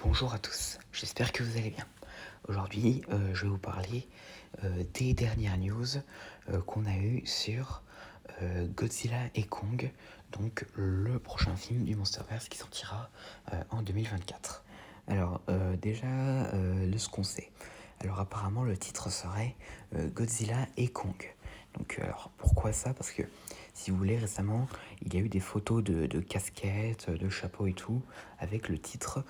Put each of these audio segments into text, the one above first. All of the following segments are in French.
Bonjour à tous, j'espère que vous allez bien. Aujourd'hui, je vais vous parler des dernières news qu'on a eues sur Godzilla et Kong, donc le prochain film du Monsterverse qui sortira en 2024. Alors, ce qu'on sait. Alors, apparemment, le titre serait Godzilla et Kong. Donc, alors, pourquoi ça? Parce que, si vous voulez, récemment, il y a eu des photos de casquettes, de chapeaux et tout, avec le titre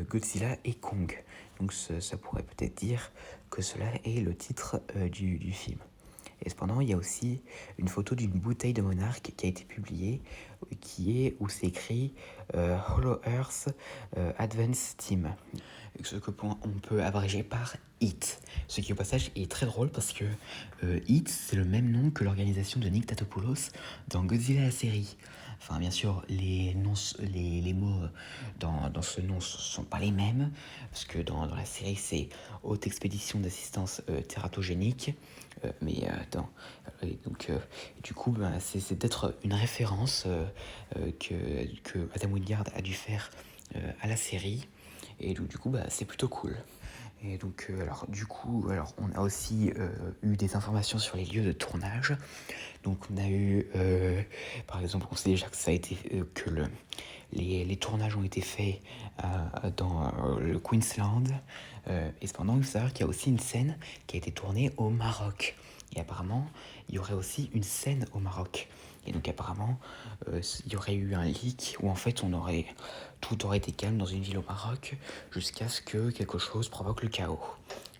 Godzilla et Kong. Donc, ça pourrait peut-être dire que cela est le titre du film. Et cependant, il y a aussi une photo d'une bouteille de monarque qui a été publiée, où c'est écrit Hollow Earth Advance Team. Ce que on peut abréger par HIT. Ce qui au passage est très drôle parce que HIT, c'est le même nom que l'organisation de Nick Tatopoulos dans Godzilla la série. Enfin, bien sûr, les mots dans ce nom ne sont pas les mêmes, parce que dans la série, c'est Haute Expédition d'Assistance Tératogénique. Du coup, c'est peut-être une référence que Adam Wingard a dû faire à la série. Et donc, du coup, c'est plutôt cool. Et donc, on a aussi eu des informations sur les lieux de tournage. Donc, on a eu, par exemple, on sait déjà que ça a été les tournages ont été faits dans le Queensland. Et cependant, il faut savoir qu'il y a aussi une scène qui a été tournée au Maroc. Et apparemment, il y aurait aussi une scène au Maroc. Et donc apparemment, il y aurait eu un leak où en fait tout aurait été calme dans une ville au Maroc jusqu'à ce que quelque chose provoque le chaos.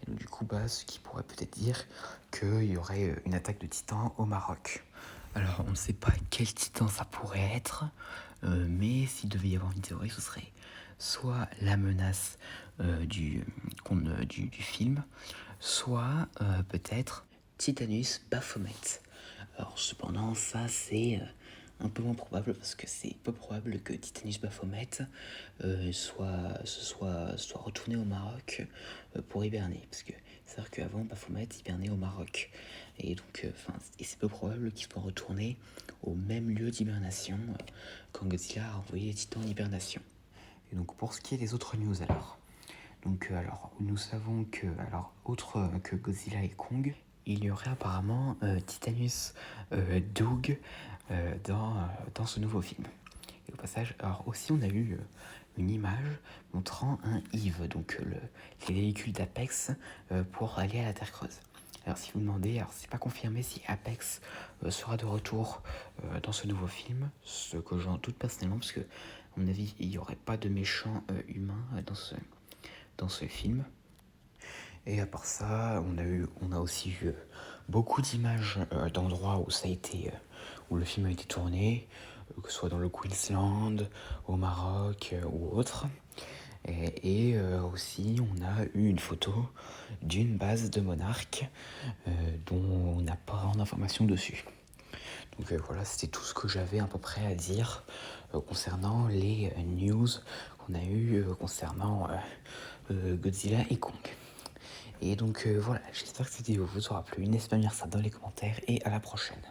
Et donc du coup, ce qui pourrait peut-être dire qu'il y aurait une attaque de titans au Maroc. Alors on ne sait pas quel titan ça pourrait être, mais s'il devait y avoir une théorie, ce serait soit la menace du film, soit peut-être Titanus Baphomet. Alors cependant, ça c'est un peu moins probable parce que c'est peu probable que Titanus Baphomet soit retourné au Maroc pour hiberner. Parce que c'est vrai qu'avant, Baphomet hibernait au Maroc. Et donc, et c'est peu probable qu'il soit retourné au même lieu d'hibernation quand Godzilla a envoyé les titans en hibernation. Et donc, pour ce qui est des autres news alors. Donc, nous savons que, autre que Godzilla et Kong, il y aurait apparemment Titanus Doug dans ce nouveau film. Et au passage, alors aussi on a eu une image montrant un Eve, donc les véhicules d'Apex pour aller à la Terre Creuse. Alors si vous demandez, alors c'est pas confirmé si Apex sera de retour dans ce nouveau film, ce que j'en doute personnellement parce que à mon avis il n'y aurait pas de méchants humains dans ce film. Et à part ça, on a aussi eu beaucoup d'images d'endroits où le film a été tourné, que ce soit dans le Queensland, au Maroc ou autre. Et aussi, on a eu une photo d'une base de monarques dont on n'a pas vraiment d'informations dessus. Donc voilà, c'était tout ce que j'avais à peu près à dire concernant les news qu'on a eues concernant Godzilla et Kong. Et donc voilà, j'espère que cette vidéo vous aura plu. N'hésitez pas à me dire ça dans les commentaires et à la prochaine.